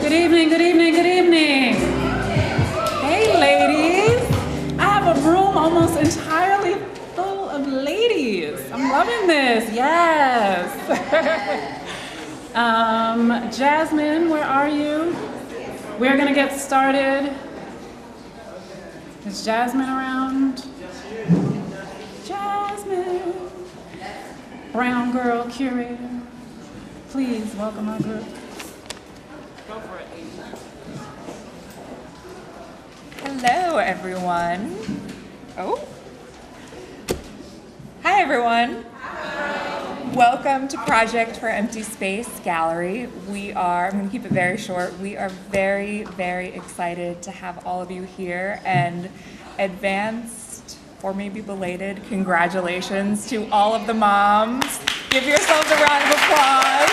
Good evening, good evening, good evening. Hey, ladies. I have a room almost entirely full of ladies. I'm loving this, yes. Jasmine, where are you? We're gonna get started. Is Jasmine around? Jasmine. Brown girl curator. Please welcome our group. Go for it, Amy. Hello, everyone. Oh. Hi, everyone. Hi. Welcome to Project for Empty Space Gallery. I'm going to keep it very short. We are very, very excited to have all of you here, and advanced, or maybe belated, congratulations to all of the moms. Give yourselves a round of applause.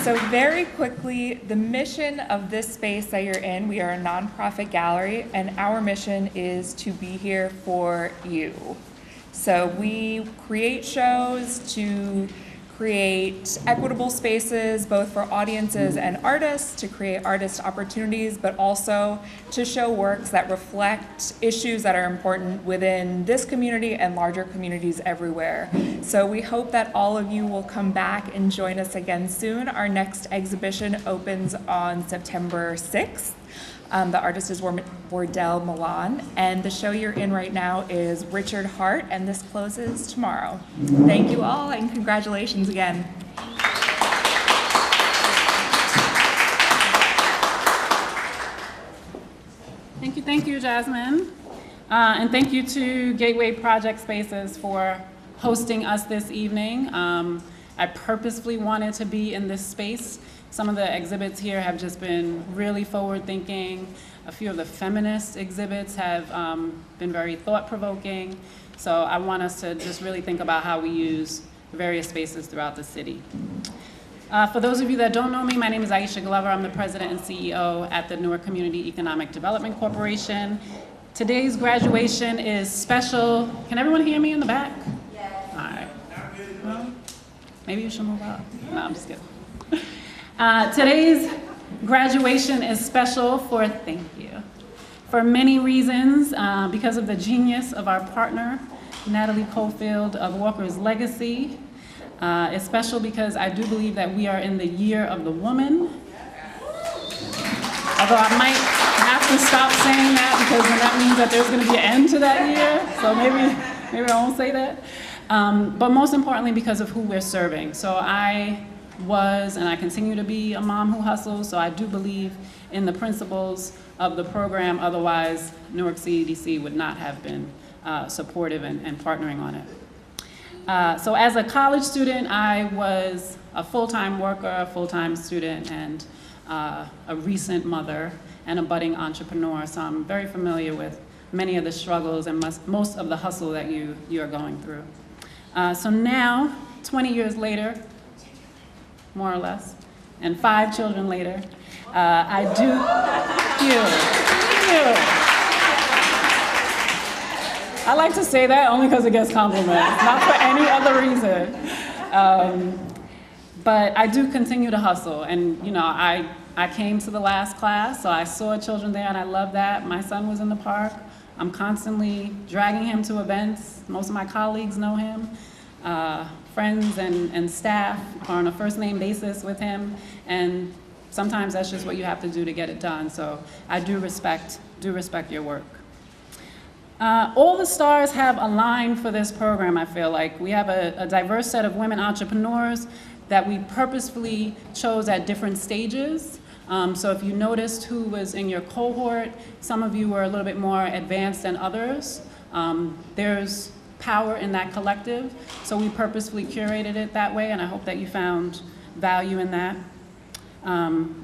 So very quickly, the mission of this space that you're in, we are a nonprofit gallery, and our mission is to be here for you. So we create shows to create equitable spaces, both for audiences and artists, to create artist opportunities, but also to show works that reflect issues that are important within this community and larger communities everywhere. So we hope that all of you will come back and join us again soon. Our next exhibition opens on September 6th. The artist is Wardell Milan, and the show you're in right now is Richard Hart, and this closes tomorrow. Thank you all, and congratulations again. Thank you, Jasmine. And thank you to Gateway Project Spaces for hosting us this evening. I purposefully wanted to be in this space. Some of the exhibits here have just been really forward-thinking. A few of the feminist exhibits have been very thought-provoking. So I want us to just really think about how we use various spaces throughout the city. For those of you that don't know me, my name is Aisha Glover. I'm the president and CEO at the Newark Community Economic Development Corporation. Today's graduation is special. Can everyone hear me in the back? Yes. All right. Well, maybe you should move up. No, I'm just kidding. Today's graduation is special for many reasons, because of the genius of our partner, Natalie Cofield of Walker's Legacy. It's special because I do believe that we are in the year of the woman. Although I might have to stop saying that, because then that means that there's going to be an end to that year. So maybe I won't say that. But most importantly, because of who we're serving. So I was, and I continue to be, a mom who hustles, so I do believe in the principles of the program. Otherwise, Newark CEDC would not have been supportive and partnering on it. So as a college student, I was a full-time worker, a full-time student, and a recent mother and a budding entrepreneur. So I'm very familiar with many of the struggles and most of the hustle that you are going through. So now, 20 years later, more or less, and 5 children later, I do, I like to say that only because it gets compliments, not for any other reason. But I do continue to hustle, and I came to the last class, so I saw children there, and I love that. My son was in the park. I'm constantly dragging him to events. Most of my colleagues know him. Friends and staff are on a first name basis with him, and sometimes that's just what you have to do to get it done. So I do respect your work. All the stars have aligned for this program, I feel like. We have a diverse set of women entrepreneurs that we purposefully chose at different stages. So if you noticed who was in your cohort, some of you were a little bit more advanced than others. There's power in that collective, so we purposefully curated it that way, and I hope that you found value in that.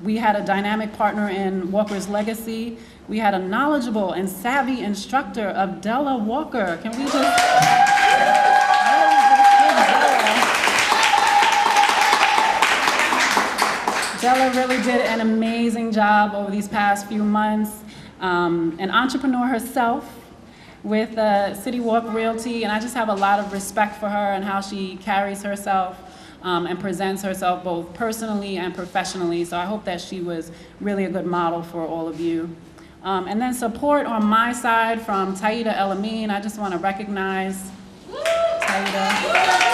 We had a dynamic partner in Walker's Legacy. We had a knowledgeable and savvy instructor of Della Walker. Can we just... Della really did an amazing job over these past few months. An entrepreneur herself, with City Walk Realty, and I just have a lot of respect for her and how she carries herself and presents herself both personally and professionally. So I hope that she was really a good model for all of you. And then support on my side from Taida El-Amin. I just want to recognize Taida.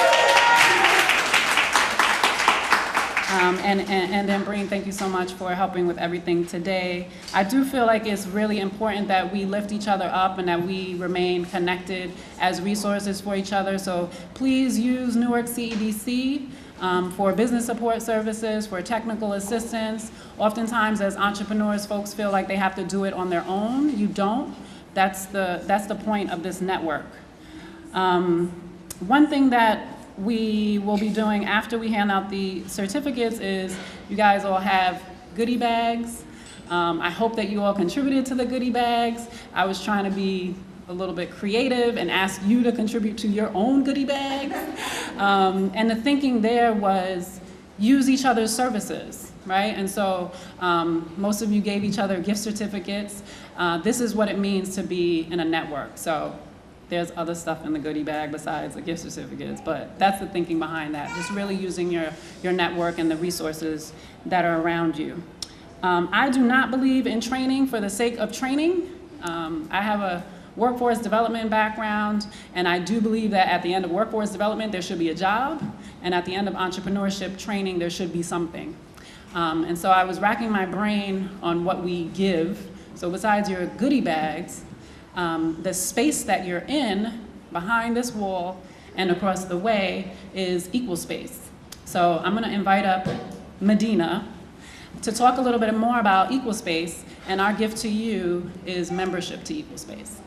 And then Breen, thank you so much for helping with everything today. I do feel like it's really important that we lift each other up and that we remain connected as resources for each other. So please use Newark CEDC for business support services, for technical assistance. Oftentimes as entrepreneurs, folks feel like they have to do it on their own. You don't. That's the point of this network. One thing that we will be doing after we hand out the certificates is you guys all have goodie bags. I hope that you all contributed to the goodie bags. I was trying to be a little bit creative and ask you to contribute to your own goodie bags. And the thinking there was use each other's services, right? And so most of you gave each other gift certificates. This is what it means to be in a network. So there's other stuff in the goodie bag besides the gift certificates, but that's the thinking behind that, just really using your network and the resources that are around you. I do not believe in training for the sake of training. I have a workforce development background, and I do believe that at the end of workforce development, there should be a job, and at the end of entrepreneurship training, there should be something. And so I was racking my brain on what we give. So besides your goodie bags, the space that you're in behind this wall and across the way is equal space. So I'm going to invite up Medina to talk a little bit more about equal space, and our gift to you is membership to equal space.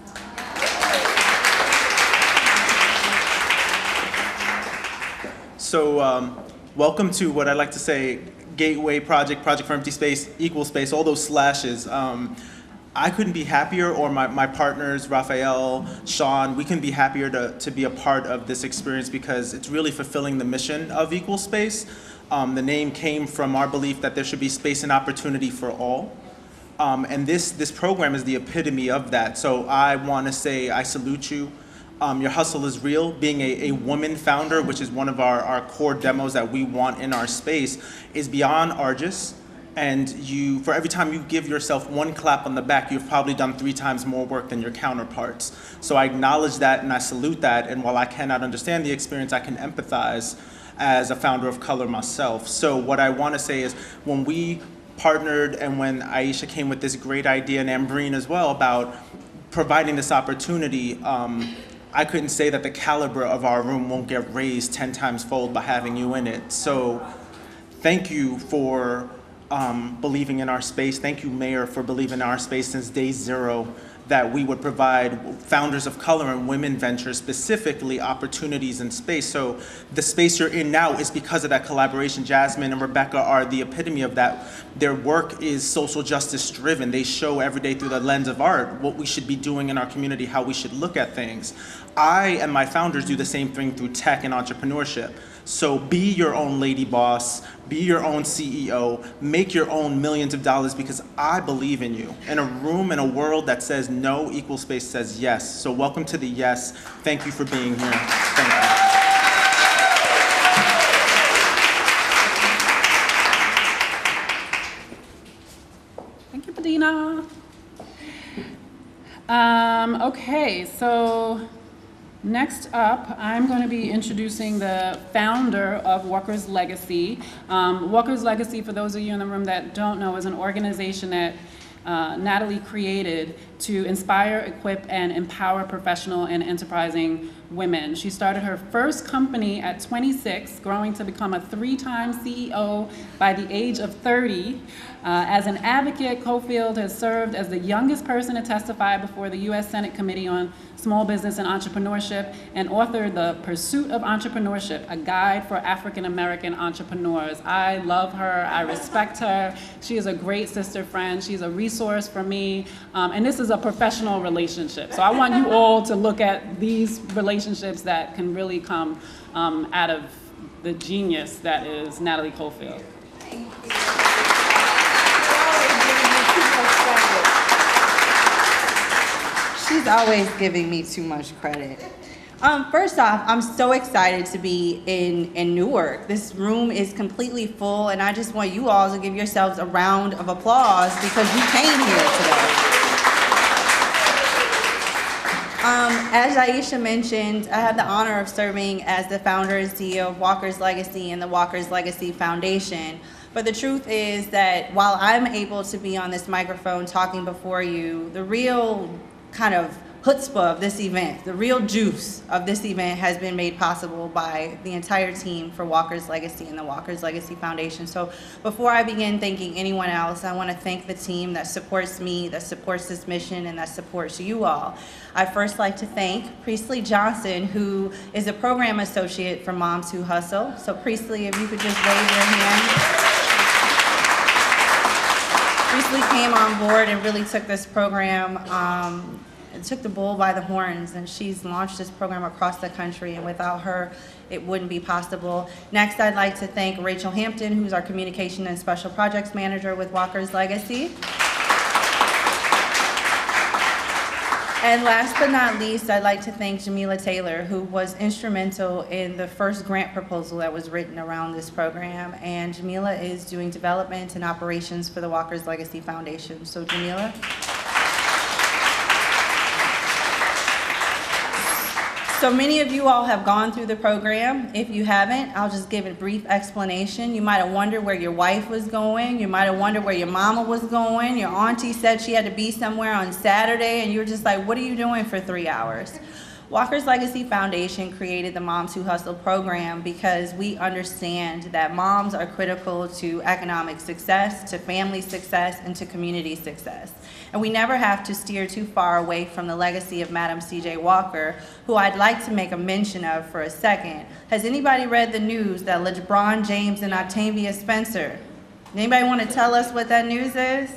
So welcome to what I like to say, Gateway Project, Project for Empty Space, Equal Space, all those slashes. I couldn't be happier, or my partners, Raphael, Sean, we couldn't be happier to be a part of this experience because it's really fulfilling the mission of Equal Space. The name came from our belief that there should be space and opportunity for all. And this program is the epitome of that. So I want to say I salute you. Your hustle is real. Being a woman founder, which is one of our core demos that we want in our space, is beyond arduous. And for every time you give yourself one clap on the back, you've probably done 3 times more work than your counterparts. So I acknowledge that and I salute that. And while I cannot understand the experience, I can empathize as a founder of color myself. So what I want to say is when we partnered and when Aisha came with this great idea, and Ambreen as well, about providing this opportunity, I couldn't say that the caliber of our room won't get raised 10 times fold by having you in it. So thank you for believing in our space. Thank you, Mayor, for believing in our space since day 0, that we would provide founders of color and women ventures specifically opportunities in space. So the space you're in now is because of that collaboration. Jasmine and Rebecca are the epitome of that. Their work is social justice driven. They show every day through the lens of art what we should be doing in our community, how we should look at things. I and my founders do the same thing through tech and entrepreneurship. So be your own lady boss, be your own CEO, make your own millions of dollars because I believe in you. In a room, in a world that says no, Equal Space says yes. So welcome to the yes. Thank you for being here. Thank you. Thank you, Medina. Okay, so next up, I'm going to be introducing the founder of Walker's Legacy. Walker's Legacy, for those of you in the room that don't know, is an organization that Natalie created to inspire, equip, and empower professional and enterprising women. She started her first company at 26, growing to become a 3-time CEO by the age of 30. As an advocate, Cofield has served as the youngest person to testify before the U.S. Senate Committee on Small Business and Entrepreneurship, and authored The Pursuit of Entrepreneurship, a guide for African American entrepreneurs. I love her, I respect her. She is a great sister friend. She's a resource for me, and this is a professional relationship. So I want you all to look at these relationships that can really come out of the genius that is Natalie Cofield. Thank you. She's always giving me too much credit. First off, I'm so excited to be in Newark. This room is completely full, and I just want you all to give yourselves a round of applause because you came here today. As Aisha mentioned, I have the honor of serving as the founder and CEO of Walker's Legacy and the Walker's Legacy Foundation. But the truth is that while I'm able to be on this microphone talking before you, the real kind of chutzpah of this event, the real juice of this event has been made possible by the entire team for Walker's Legacy and the Walker's Legacy Foundation. So before I begin thanking anyone else, I want to thank the team that supports me, that supports this mission, and that supports you all. I'd first like to thank Priestley Johnson, who is a program associate for Moms Who Hustle. So Priestley, if you could just wave your hand. Priestley came on board and really took this program and took the bull by the horns, and she's launched this program across the country, and without her, it wouldn't be possible. Next, I'd like to thank Rachel Hampton, who's our Communication and Special Projects Manager with Walker's Legacy. And last but not least, I'd like to thank Jamila Taylor, who was instrumental in the first grant proposal that was written around this program. And Jamila is doing development and operations for the Walker's Legacy Foundation. So Jamila. So many of you all have gone through the program. If you haven't, I'll just give a brief explanation. You might have wondered where your wife was going. You might have wondered where your mama was going. Your auntie said she had to be somewhere on Saturday, and you were just like, what are you doing for 3 hours? Walker's Legacy Foundation created the Moms Who Hustle program because we understand that moms are critical to economic success, to family success, and to community success. And we never have to steer too far away from the legacy of Madam C.J. Walker, who I'd like to make a mention of for a second. Has anybody read the news that LeBron James and Octavia Spencer? Anybody want to tell us what that news is? They're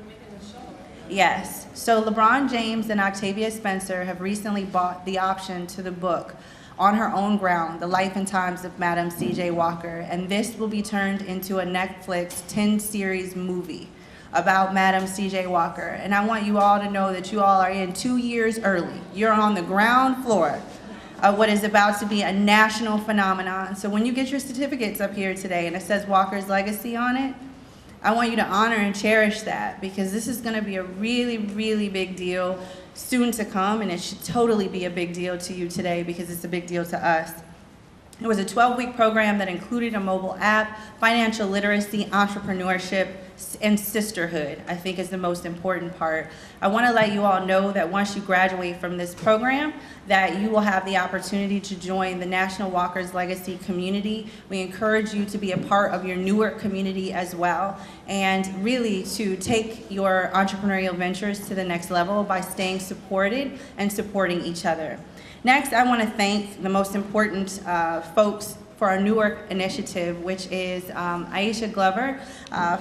making a show. Yes. So LeBron James and Octavia Spencer have recently bought the option to the book On Her Own Ground, The Life and Times of Madam C.J. Walker, and this will be turned into a Netflix 10-series movie about Madam C.J. Walker. And I want you all to know that you all are in 2 years early. You're on the ground floor of what is about to be a national phenomenon. So when you get your certificates up here today and it says Walker's Legacy on it, I want you to honor and cherish that, because this is going to be a really, really big deal soon to come, and it should totally be a big deal to you today because it's a big deal to us. It was a 12-week program that included a mobile app, financial literacy, entrepreneurship, and sisterhood, I think, is the most important part. I want to let you all know that once you graduate from this program, that you will have the opportunity to join the National Walker's Legacy community. We encourage you to be a part of your Newark community as well, and really to take your entrepreneurial ventures to the next level by staying supported and supporting each other. Next, I want to thank the most important folks for our Newark initiative, which is Aisha Glover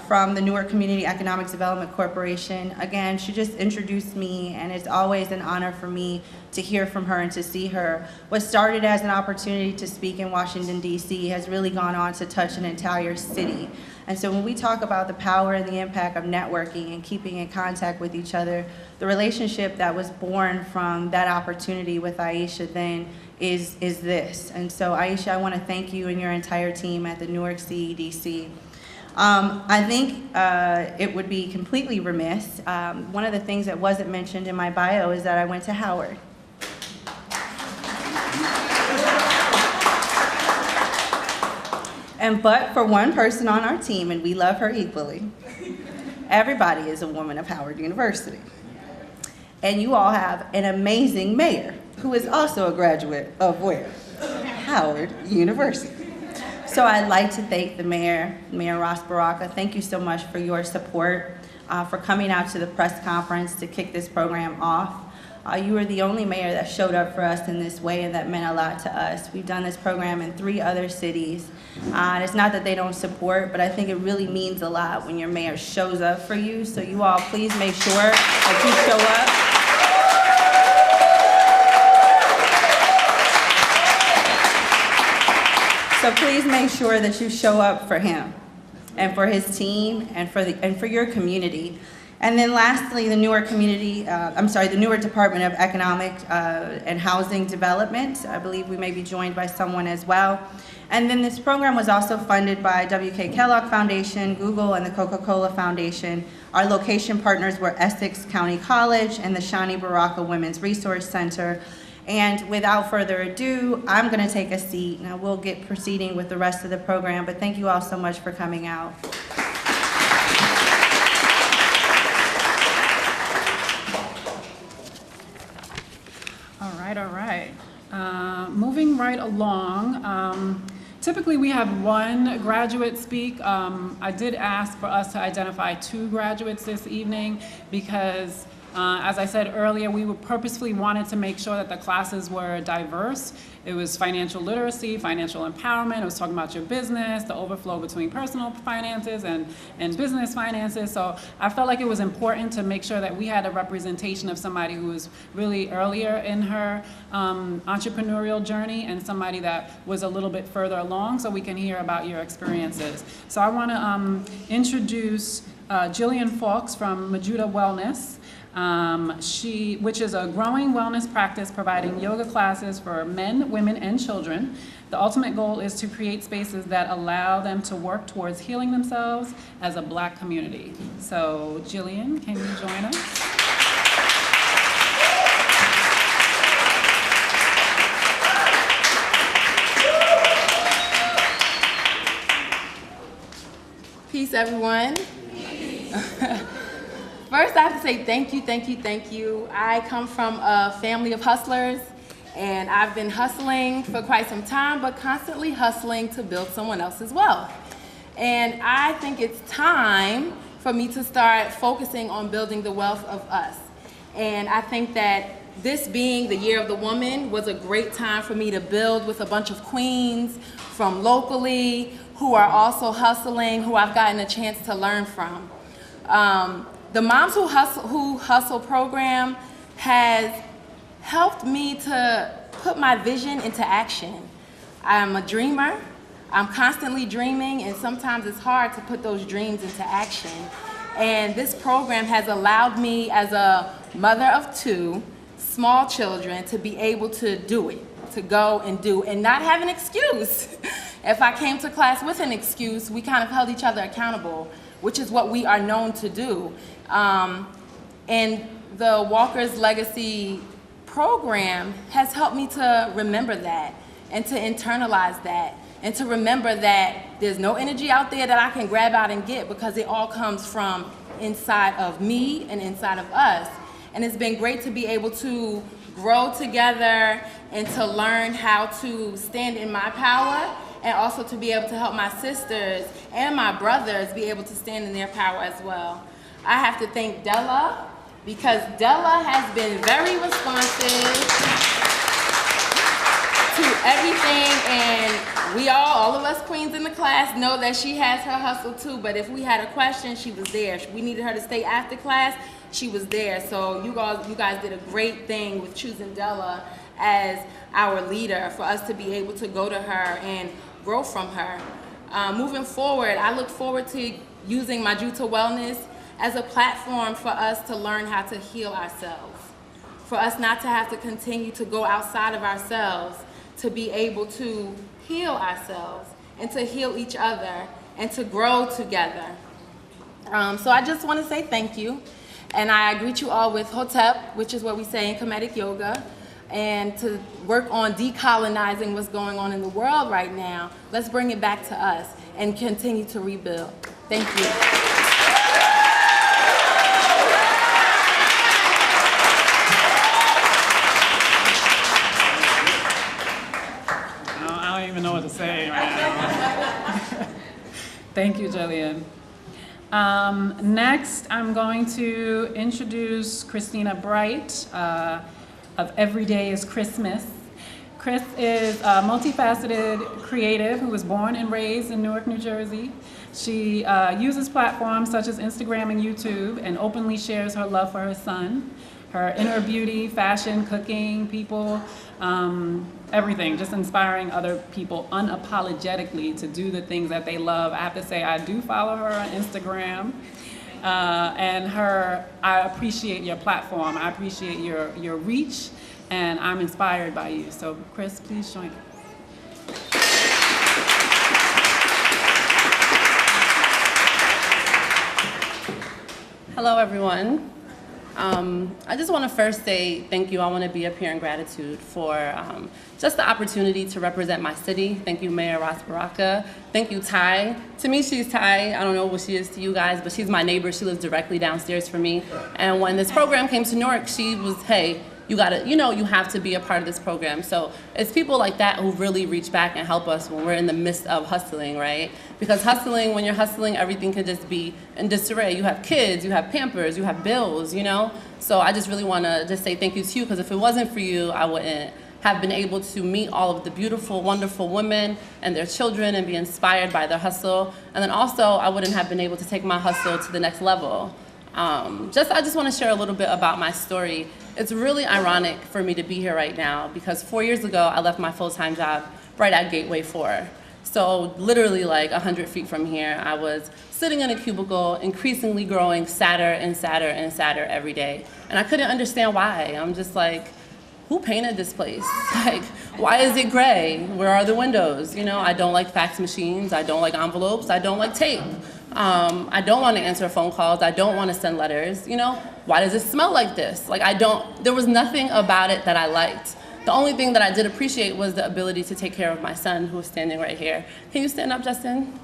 from the Newark Community Economic Development Corporation. Again, she just introduced me, and it's always an honor for me to hear from her and to see her. What started as an opportunity to speak in Washington, D.C. has really gone on to touch an entire city. And so when we talk about the power and the impact of networking and keeping in contact with each other, the relationship that was born from that opportunity with Aisha then is this. And so Aisha, I want to thank you and your entire team at the Newark CEDC. I think it would be completely remiss. One of the things that wasn't mentioned in my bio is that I went to Howard. But for one person on our team, and we love her equally, everybody is a woman of Howard University. And you all have an amazing mayor who is also a graduate of where? Howard University. So I'd like to thank the mayor, Mayor Ross Baraka. Thank you so much for your support, for coming out to the press conference to kick this program off. You were the only mayor that showed up for us in this way, and that meant a lot to us. We've done this program in 3 other cities. And it's not that they don't support, but I think it really means a lot when your mayor shows up for you. So you all please make sure that you show up. So please make sure that you show up for him and for his team and for your community. And then lastly, the Newark the Newark Department of Economic and Housing Development. I believe we may be joined by someone as well. And then this program was also funded by W.K. Kellogg Foundation, Google, and the Coca-Cola Foundation. Our location partners were Essex County College and the Shani Baraka Women's Resource Center. And without further ado, I'm going to take a seat. Now we'll get proceeding with the rest of the program, but thank you all so much for coming out. All right. Moving right along, typically we have one graduate speak. I did ask for us to identify 2 graduates this evening because as I said earlier, we purposefully wanted to make sure that the classes were diverse. It was financial literacy, financial empowerment. It was talking about your business, the overflow between personal finances and business finances. So I felt like it was important to make sure that we had a representation of somebody who was really earlier in her entrepreneurial journey and somebody that was a little bit further along so we can hear about your experiences. So I want to introduce Jillian Fawkes from Majuda Wellness. Which is a growing wellness practice providing yoga classes for men, women, and children. The ultimate goal is to create spaces that allow them to work towards healing themselves as a Black community. So, Jillian, can you join us? Peace, everyone. First, I have to say thank you, thank you, thank you. I come from a family of hustlers, and I've been hustling for quite some time, but constantly hustling to build someone else's wealth. And I think it's time for me to start focusing on building the wealth of us. And I think that this being the Year of the Woman was a great time for me to build with a bunch of queens from locally who are also hustling, who I've gotten a chance to learn from. The Moms Who Hustle program has helped me to put my vision into action. I'm a dreamer. I'm constantly dreaming, and sometimes it's hard to put those dreams into action. And this program has allowed me, as a mother of 2 small children, to be able to do it, to go and do, and not have an excuse. If I came to class with an excuse, we kind of held each other accountable, which is what we are known to do. And the Walker's Legacy program has helped me to remember that and to internalize that and to remember that there's no energy out there that I can grab out and get because it all comes from inside of me and inside of us. And it's been great to be able to grow together and to learn how to stand in my power, and also to be able to help my sisters and my brothers be able to stand in their power as well. I have to thank Della, because Della has been very responsive to everything, and we all of us queens in the class know that she has her hustle too, but if we had a question, she was there. If we needed her to stay after class, she was there. So you guys did a great thing with choosing Della as our leader for us to be able to go to her and grow from her. Moving forward, I look forward to using Majuda Wellness as a platform for us to learn how to heal ourselves, for us not to have to continue to go outside of ourselves, to be able to heal ourselves and to heal each other and to grow together. So I just want to say thank you, and I greet you all with Hotep, which is what we say in Kemetic Yoga, and to work on decolonizing what's going on in the world right now. Let's bring it back to us and continue to rebuild. Thank you. I don't even know what to say right now. Thank you, Jillian. Next, I'm going to introduce Christina Bright of Every Day is Christmas. Chris is a multifaceted creative who was born and raised in Newark, New Jersey. She uses platforms such as Instagram and YouTube and openly shares her love for her son, her inner beauty, fashion, cooking, people, everything, just inspiring other people unapologetically to do the things that they love. I have to say, I do follow her on Instagram. and I appreciate your platform. I appreciate your reach, and I'm inspired by you. So Chris, please join. Hello, everyone. I just want to first say thank you. I want to be up here in gratitude for just the opportunity to represent my city. Thank you, Mayor Ross Baraka. Thank you, Ty. To me, she's Ty. I don't know what she is to you guys, but she's my neighbor. She lives directly downstairs from me. And when this program came to Newark, she was, hey, you gotta, you have to be a part of this program. So it's people like that who really reach back and help us when we're in the midst of hustling, right? Because hustling, when you're hustling, everything can just be in disarray. You have kids, you have Pampers, you have bills, So I just really wanna just say thank you to you, because if it wasn't for you, I wouldn't have been able to meet all of the beautiful, wonderful women and their children and be inspired by their hustle. And then also, I wouldn't have been able to take my hustle to the next level. I just want to share a little bit about my story. It's really ironic for me to be here right now because 4 years ago, I left my full-time job right at Gateway 4. So literally like 100 feet from here, I was sitting in a cubicle, increasingly growing sadder and sadder and sadder every day. And I couldn't understand why. I'm just like, who painted this place? Like, why is it gray? Where are the windows? I don't like fax machines. I don't like envelopes. I don't like tape. I don't want to answer phone calls. I don't want to send letters. Why does it smell like this? There was nothing about it that I liked. The only thing that I did appreciate was the ability to take care of my son, who is standing right here. Can you stand up, Justin?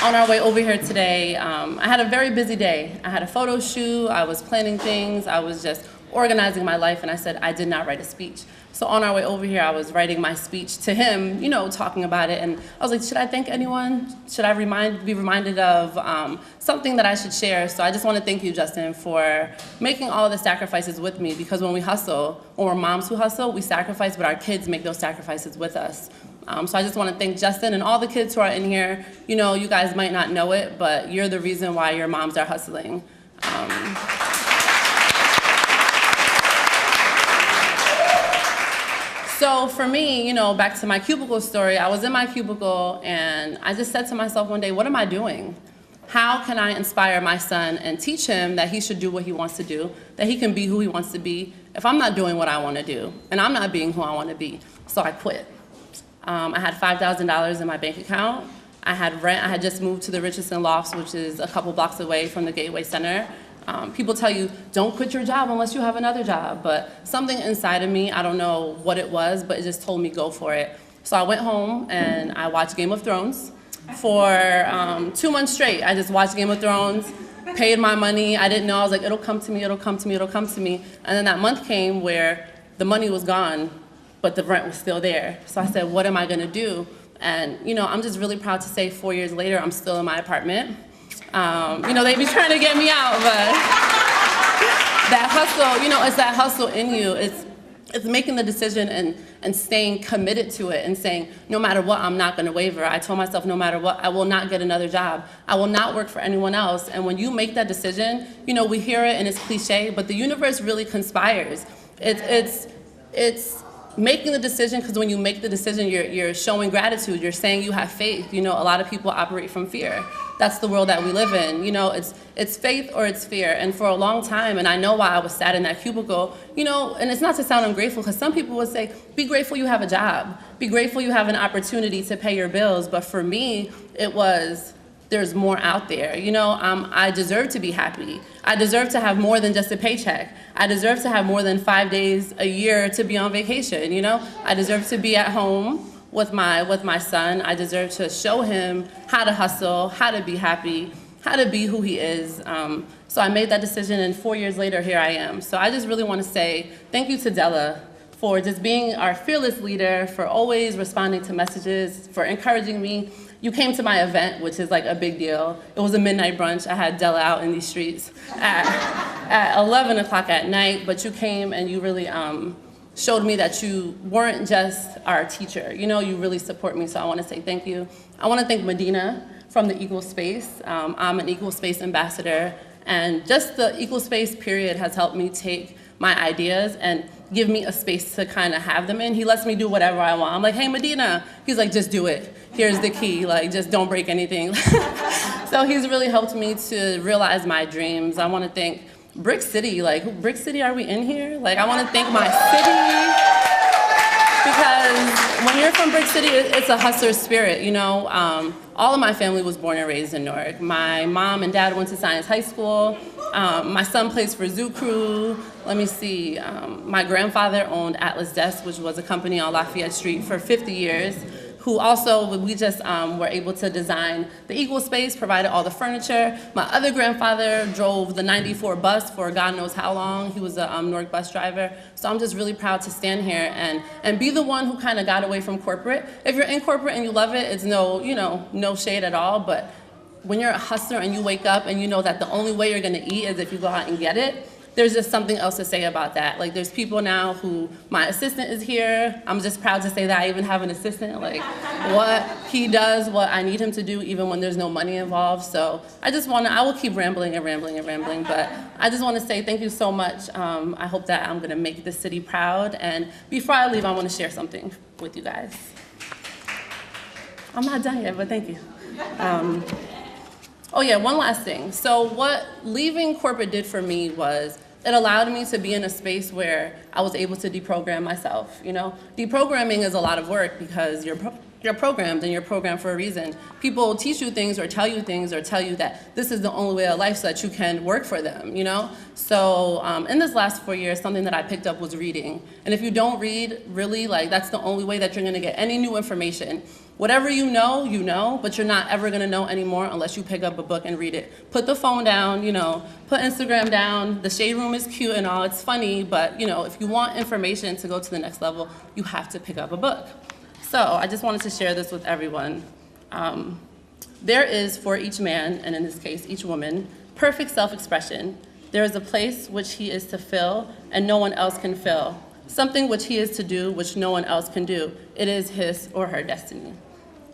On our way over here today, I had a very busy day. I had a photo shoot, I was planning things, I was just organizing my life, and I said I did not write a speech. So on our way over here, I was writing my speech to him, talking about it, and I was like, should I thank anyone? Should I be reminded of something that I should share? So I just want to thank you, Justin, for making all the sacrifices with me, because when we hustle, when we're moms who hustle, we sacrifice, but our kids make those sacrifices with us. So I just want to thank Justin and all the kids who are in here. You guys might not know it, but you're the reason why your moms are hustling. So for me, back to my cubicle story, I was in my cubicle and I just said to myself one day, what am I doing? How can I inspire my son and teach him that he should do what he wants to do, that he can be who he wants to be, if I'm not doing what I want to do, and I'm not being who I want to be? So I quit. I had $5,000 in my bank account. I had rent. I had just moved to the Richardson Lofts, which is a couple blocks away from the Gateway Center. People tell you, don't quit your job unless you have another job. But something inside of me, I don't know what it was, but it just told me go for it. So I went home and I watched Game of Thrones for 2 months straight. I just watched Game of Thrones, paid my money. I didn't know. I was like, it'll come to me, it'll come to me, it'll come to me. And then that month came where the money was gone, but the rent was still there. So I said, what am I gonna do? And I'm just really proud to say 4 years later, I'm still in my apartment. They be trying to get me out, but that hustle, it's that hustle in you. It's making the decision and staying committed to it and saying, no matter what, I'm not gonna waver. I told myself, no matter what, I will not get another job. I will not work for anyone else. And when you make that decision, we hear it and it's cliche, but the universe really conspires. It's making the decision, because when you make the decision, you're showing gratitude. You're saying you have faith. A lot of people operate from fear. That's the world that we live in. It's faith or it's fear. And for a long time, and I know why I was sat in that cubicle, and it's not to sound ungrateful, because some people would say, be grateful you have a job. Be grateful you have an opportunity to pay your bills. But for me, it was, there's more out there. I deserve to be happy. I deserve to have more than just a paycheck. I deserve to have more than 5 days a year to be on vacation. I deserve to be at home with my son. I deserve to show him how to hustle, how to be happy, how to be who he is. So I made that decision, and 4 years later, here I am. So I just really want to say thank you to Della for just being our fearless leader, for always responding to messages, for encouraging me. You came to my event, which is like a big deal. It was a midnight brunch. I had Della out in these streets at 11 o'clock at night, but you came and you really showed me that you weren't just our teacher. You really support me, so I want to say thank you. I want to thank Medina from the Equal Space. I'm an Equal Space ambassador, and just the Equal Space period has helped me take my ideas and give me a space to kind of have them in. He lets me do whatever I want. I'm like, hey, Medina. He's like, just do it. Here's the key. Like, just don't break anything. So he's really helped me to realize my dreams. I want to thank Brick City. Like, Brick City, are we in here? Like, I want to thank my city. Because when you're from Brick City, it's a hustler spirit, you know. All of my family was born and raised in Newark. My mom and dad went to Science High School. My son plays for Zoo Crew. Let me see. My grandfather owned Atlas Desk, which was a company on Lafayette Street for 50 years, who also, we just were able to design the Equal Space, provided all the furniture. My other grandfather drove the 94 bus for God knows how long. He was a Newark bus driver. So I'm just really proud to stand here and be the one who kind of got away from corporate. If you're in corporate and you love it, it's no shade at all, but when you're a hustler and you wake up and you know that the only way you're gonna eat is if you go out and get it, there's just something else to say about that. Like, there's people now who, my assistant is here. I'm just proud to say that I even have an assistant. Like, what he does, what I need him to do, even when there's no money involved. So I will keep rambling and rambling and rambling, but I just want to say thank you so much. I hope that I'm gonna make the city proud. And before I leave, I want to share something with you guys. I'm not done yet, but thank you. Oh yeah, one last thing. So what leaving corporate did for me was it allowed me to be in a space where I was able to deprogram myself, you know? Deprogramming is a lot of work because you're programmed and you're programmed for a reason. People teach you things or tell you that this is the only way of life so that you can work for them, you know? So in this last 4 years, something that I picked up was reading. And if you don't read, really, like, that's the only way that you're gonna get any new information. Whatever you know, but you're not ever gonna know anymore unless you pick up a book and read it. Put the phone down, you know, put Instagram down. The Shade Room is cute and all, it's funny, but you know, if you want information to go to the next level, you have to pick up a book. So I just wanted to share this with everyone. There is for each man, and in this case, each woman, perfect self-expression. There is a place which he is to fill and no one else can fill. Something which he is to do which no one else can do. It is his or her destiny.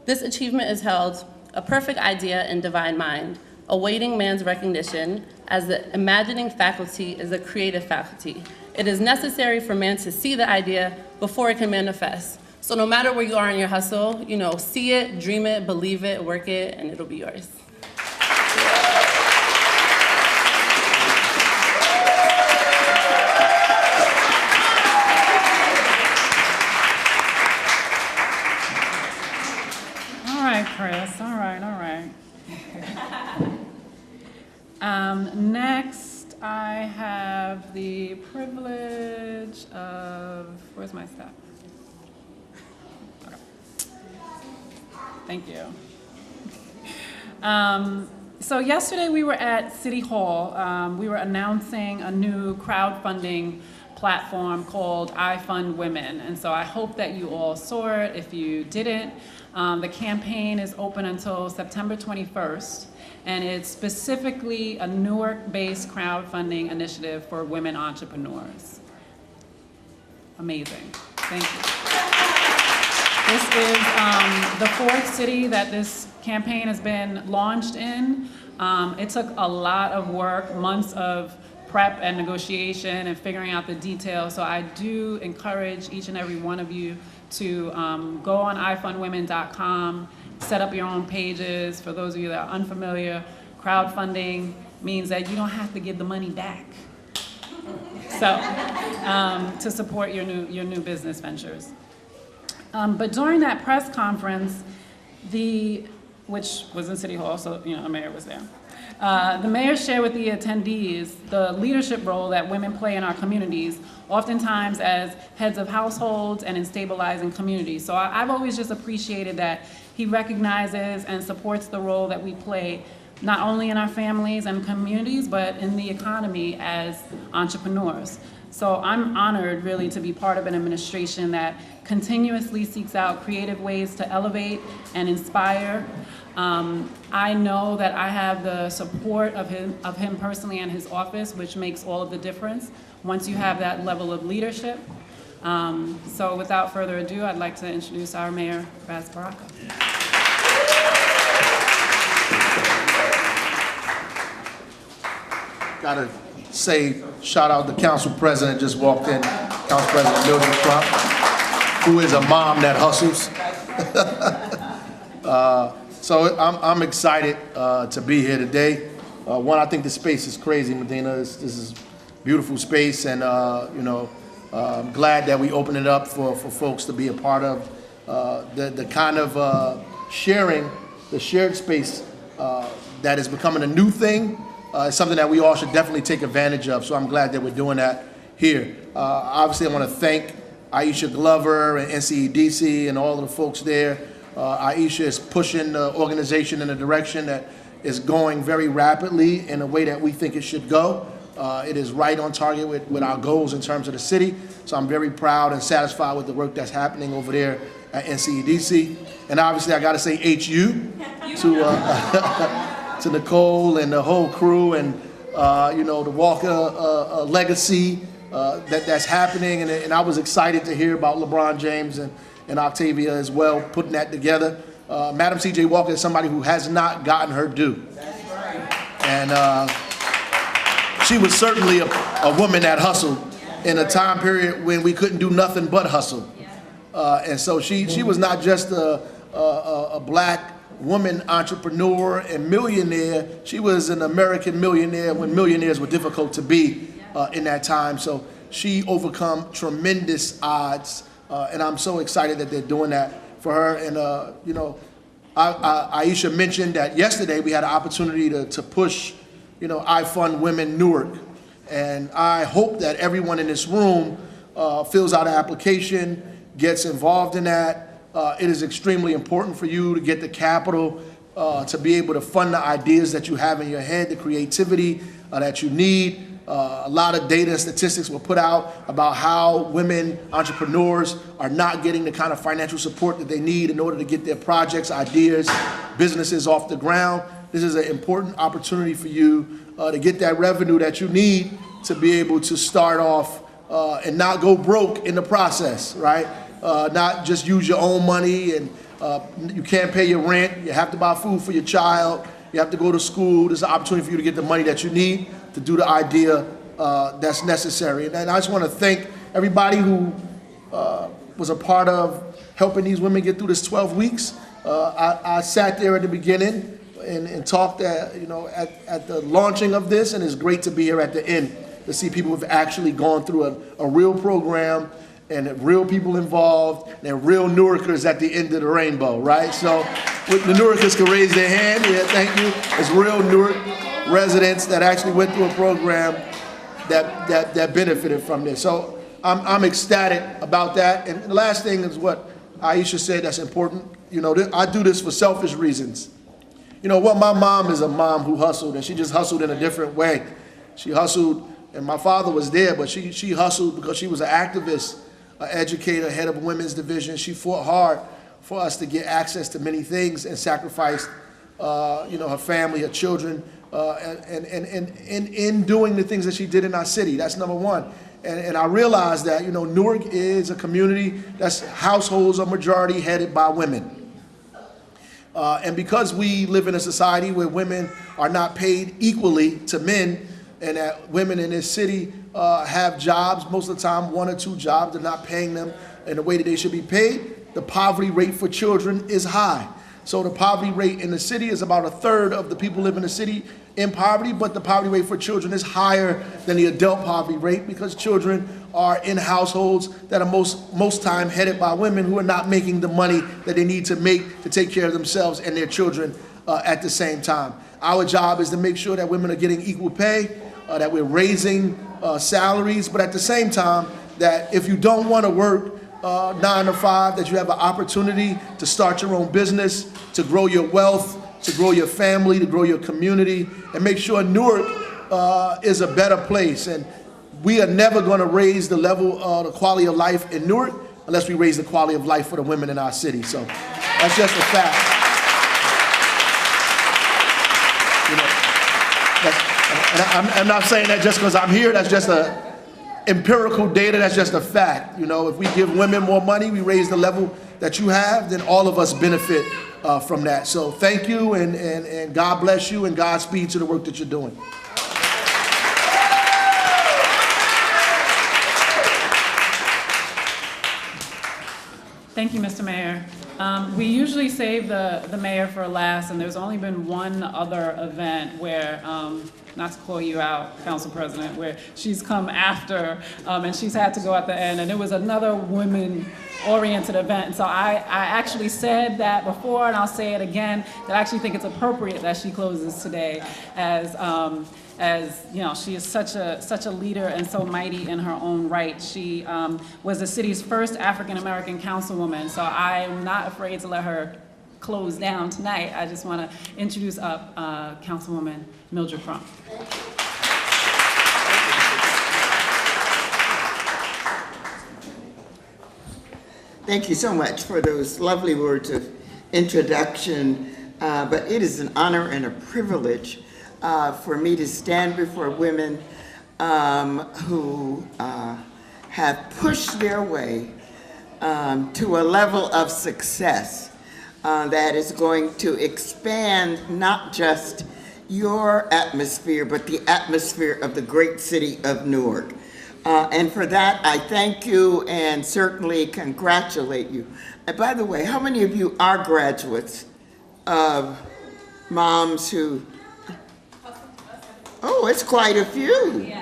This achievement is held a perfect idea in divine mind, awaiting man's recognition as the imagining faculty is a creative faculty. It is necessary for man to see the idea before it can manifest. So no matter where you are in your hustle, you know, see it, dream it, believe it, work it, and it'll be yours. Chris, all right. Next, I have the privilege of, where's my staff? Okay. Thank you. So yesterday we were at City Hall. We were announcing a new crowdfunding platform called I Fund Women. And so I hope that you all saw it. If you didn't, the campaign is open until September 21st, and it's specifically a Newark-based crowdfunding initiative for women entrepreneurs. Amazing. Thank you. This is the fourth city that this campaign has been launched in. It took a lot of work, months of prep and negotiation and figuring out the details. So I do encourage each and every one of you to go on ifundwomen.com, set up your own pages. For those of you that are unfamiliar, crowdfunding means that you don't have to give the money back. So to support your new business ventures. But during that press conference, which was in City Hall, so you know, the mayor was there. The mayor shared with the attendees the leadership role that women play in our communities, oftentimes as heads of households and in stabilizing communities. So I've always just appreciated that he recognizes and supports the role that we play, not only in our families and communities, but in the economy as entrepreneurs. So I'm honored really to be part of an administration that continuously seeks out creative ways to elevate and inspire. I know that I have the support of him personally and his office, which makes all of the difference once you have that level of leadership. So without further ado, I'd like to introduce our mayor, Raz Baraka. Gotta say, shout out the council president just walked in. Council President Mildred Trump, who is a mom that hustles. So I'm excited to be here today. One, I think the space is crazy, Medina. This is beautiful space, and I'm glad that we open it up for folks to be a part of the kind of sharing, the shared space that is becoming a new thing. It's something that we all should definitely take advantage of. So I'm glad that we're doing that here. Obviously, I want to thank Aisha Glover and NCEDC and all of the folks there. Aisha is pushing the organization in a direction that is going very rapidly in a way that we think it should go. It is right on target with our goals in terms of the city. So I'm very proud and satisfied with the work that's happening over there at NCEDC. And obviously, I got to say HU to Nicole and the whole crew, and the Walker legacy that's happening. And I was excited to hear about LeBron James and Octavia as well, putting that together. Madam C.J. Walker is somebody who has not gotten her due. That's right. And she was certainly a woman that hustled in a time period when we couldn't do nothing but hustle. And so she was not just a black woman entrepreneur and millionaire. She was an American millionaire when millionaires were difficult to be in that time. So she overcome tremendous odds. And I'm so excited that they're doing that for her. And, Aisha mentioned that yesterday we had an opportunity to push, I Fund Women Newark. And I hope that everyone in this room fills out an application, gets involved in that. It is extremely important for you to get the capital to be able to fund the ideas that you have in your head, the creativity that you need. A lot of data and statistics were put out about how women entrepreneurs are not getting the kind of financial support that they need in order to get their projects, ideas, businesses off the ground. This is an important opportunity for you to get that revenue that you need to be able to start off and not go broke in the process, right? Not just use your own money, and you can't pay your rent, you have to buy food for your child, you have to go to school. There's an opportunity for you to get the money that you need to do the idea that's necessary. And I just want to thank everybody who was a part of helping these women get through this 12 weeks. I sat there at the beginning and talked at the launching of this, and it's great to be here at the end to see people who've actually gone through a real program and real people involved and real Newarkers at the end of the rainbow, right? So the Newarkers can raise their hand. Yeah, thank you. It's real Newark residents that actually went through a program that benefited from this. So I'm ecstatic about that. And the last thing is what Aisha said that's important. I do this for selfish reasons. My mom is a mom who hustled, and she just hustled in a different way. She hustled, and my father was there, but she hustled because she was an activist, an educator, head of a women's division. She fought hard for us to get access to many things and sacrificed, her family, her children, and in doing the things that she did in our city. That's number one. And I realized that, Newark is a community that's households are majority headed by women. And because we live in a society where women are not paid equally to men, and that women in this city have jobs, most of the time 1 or 2 jobs, they're not paying them in the way that they should be paid, the poverty rate for children is high. So the poverty rate in the city is about 1/3 of the people live in the city in poverty, but the poverty rate for children is higher than the adult poverty rate because children are in households that are most time headed by women who are not making the money that they need to make to take care of themselves and their children at the same time. Our job is to make sure that women are getting equal pay, that we're raising salaries, but at the same time, that if you don't want to work 9 to 5, that you have an opportunity to start your own business, to grow your wealth, to grow your family, to grow your community, and make sure Newark is a better place. And we are never going to raise the level of the quality of life in Newark unless we raise the quality of life for the women in our city. So that's just a fact. And I'm not saying that just because I'm here. That's just empirical data. That's just a fact. If we give women more money, we raise the level that you have, then all of us benefit from that. So thank you, and God bless you, and Godspeed to the work that you're doing. Thank you, Mr. Mayor. We usually save the mayor for last, and there's only been one other event where, not to call you out, Council President, where she's come after, and she's had to go at the end, and it was another women-oriented event. And so I actually said that before, and I'll say it again, that I actually think it's appropriate that she closes today, as you know, she is such a leader and so mighty in her own right. She was the city's first African-American councilwoman, so I'm not afraid to let her close down tonight. I just want to introduce up Councilwoman Mildred Crump. Thank you so much for those lovely words of introduction, but it is an honor and a privilege for me to stand before women who have pushed their way to a level of success that is going to expand not just your atmosphere, but the atmosphere of the great city of Newark. And for that, I thank you and certainly congratulate you. And by the way, how many of you are graduates of moms who... Oh, it's quite a few.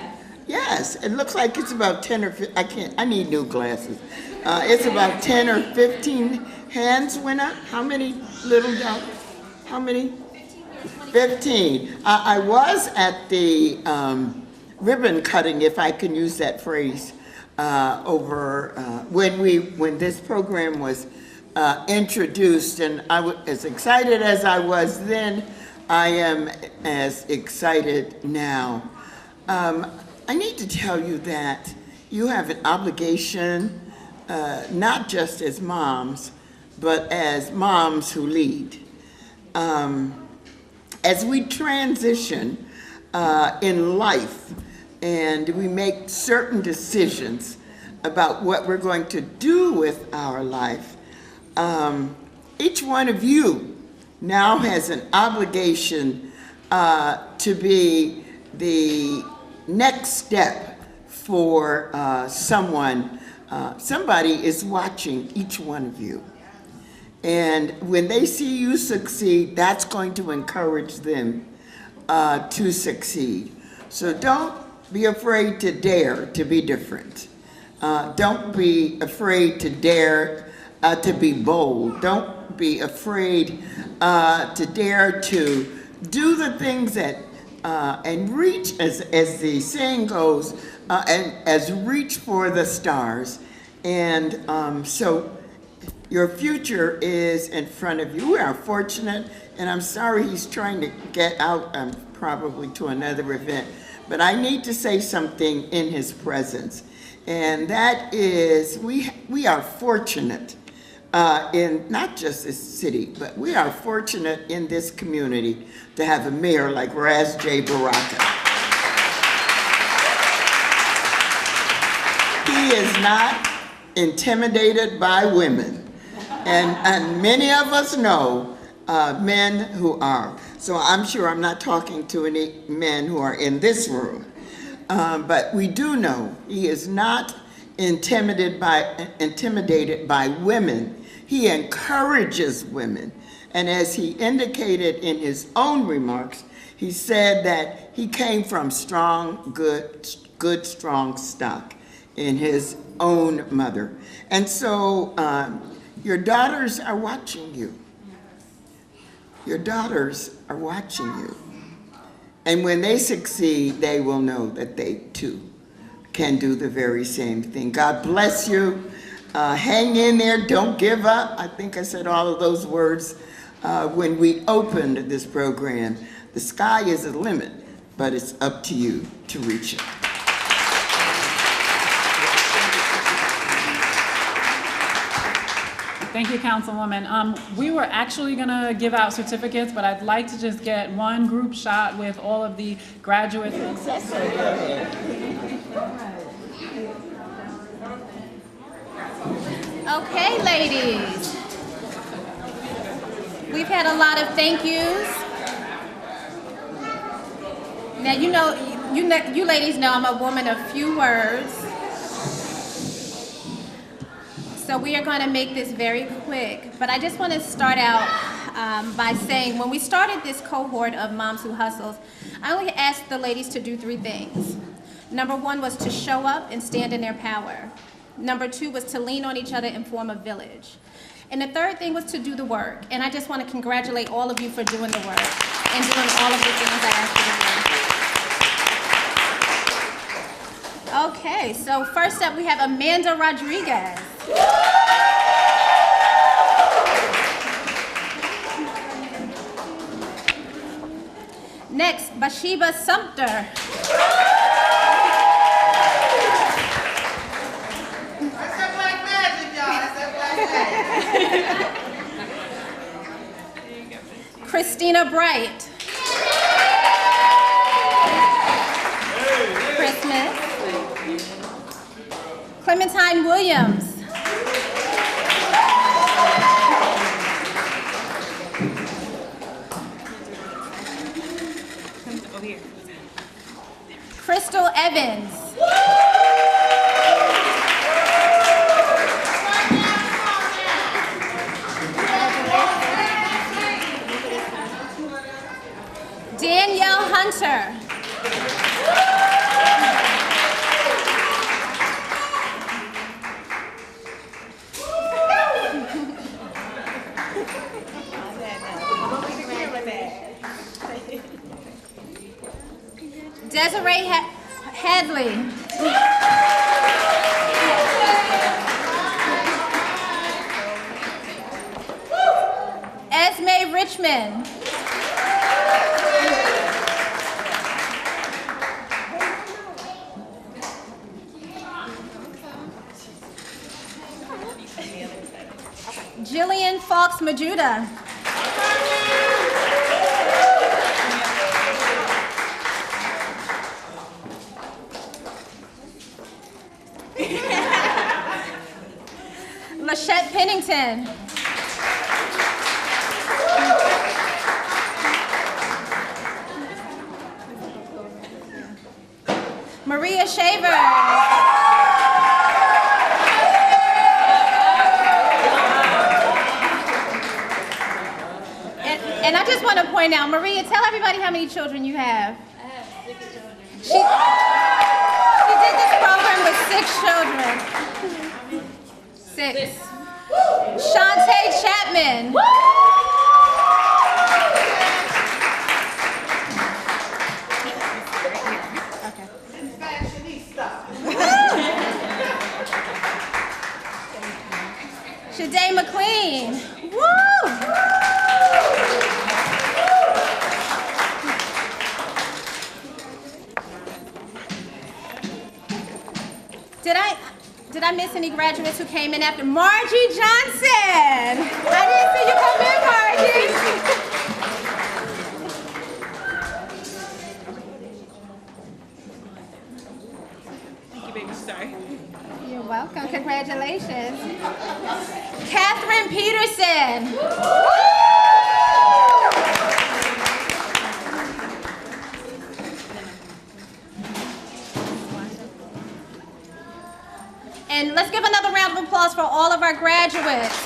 Yes, it looks like it's about 10 or 15, I need new glasses. It's about 10 or 15 hands went up. How many little down? How many? 15. I was at the ribbon cutting, if I can use that phrase, when this program was introduced, and as excited as I was then, I am as excited now. I need to tell you that you have an obligation, not just as moms, but as moms who lead. As we transition in life and we make certain decisions about what we're going to do with our life, each one of you now has an obligation to be the next step for someone. Somebody is watching each one of you. And when they see you succeed, that's going to encourage them to succeed. So don't be afraid to dare to be different. Don't be afraid to dare to be bold. Don't be afraid to dare to do the things that and reach, as the saying goes, as reach for the stars. And so your future is in front of you. We are fortunate, and I'm sorry he's trying to get out probably to another event, but I need to say something in his presence, and that is we are fortunate in not just this city, but we are fortunate in this community to have a mayor like Raz J. Baraka. He is not intimidated by women, and many of us know men who are. So I'm sure I'm not talking to any men who are in this room, but we do know he is not intimidated by women. He encourages women. And as he indicated in his own remarks, he said that he came from strong, good, strong stock in his own mother. And so your daughters are watching you. Your daughters are watching you. And when they succeed, they will know that they too can do the very same thing. God bless you. Hang in there, don't give up. I think I said all of those words when we opened this program. The sky is the limit, but it's up to you to reach it. Thank you, Councilwoman. We were actually gonna give out certificates, but I'd like to just get one group shot with all of the graduates. Okay, ladies. We've had a lot of thank yous. Now, you ladies know I'm a woman of few words. So we are going to make this very quick, but I just want to start out by saying when we started this cohort of Moms Who Hustles, I only asked the ladies to do 3 things. Number 1 was to show up and stand in their power. Number 2 was to lean on each other and form a village. And the 3rd thing was to do the work. And I just want to congratulate all of you for doing the work and doing all of the things I asked you to do. Okay, so first up we have Amanda Rodriguez. Next, Bathsheba Sumter. Christina Bright. Christmas. Clementine Williams. Crystal Evans. Danielle Hunter. Desiree Hadley. Esme Richmond. Jillian Fox Majuda. Lachette Pennington. Maria Shaver. And I just want to point out, Maria, tell everybody how many children you have. I have 6 children. She did this program with 6 children. 6. Shantae Chapman. Shade McQueen. Woo! Did I miss any graduates who came in after? Margie Johnson. I didn't see you come in, Margie. Thank you, baby. Sorry. You're welcome. Congratulations. Catherine Peterson. And let's give another round of applause for all of our graduates.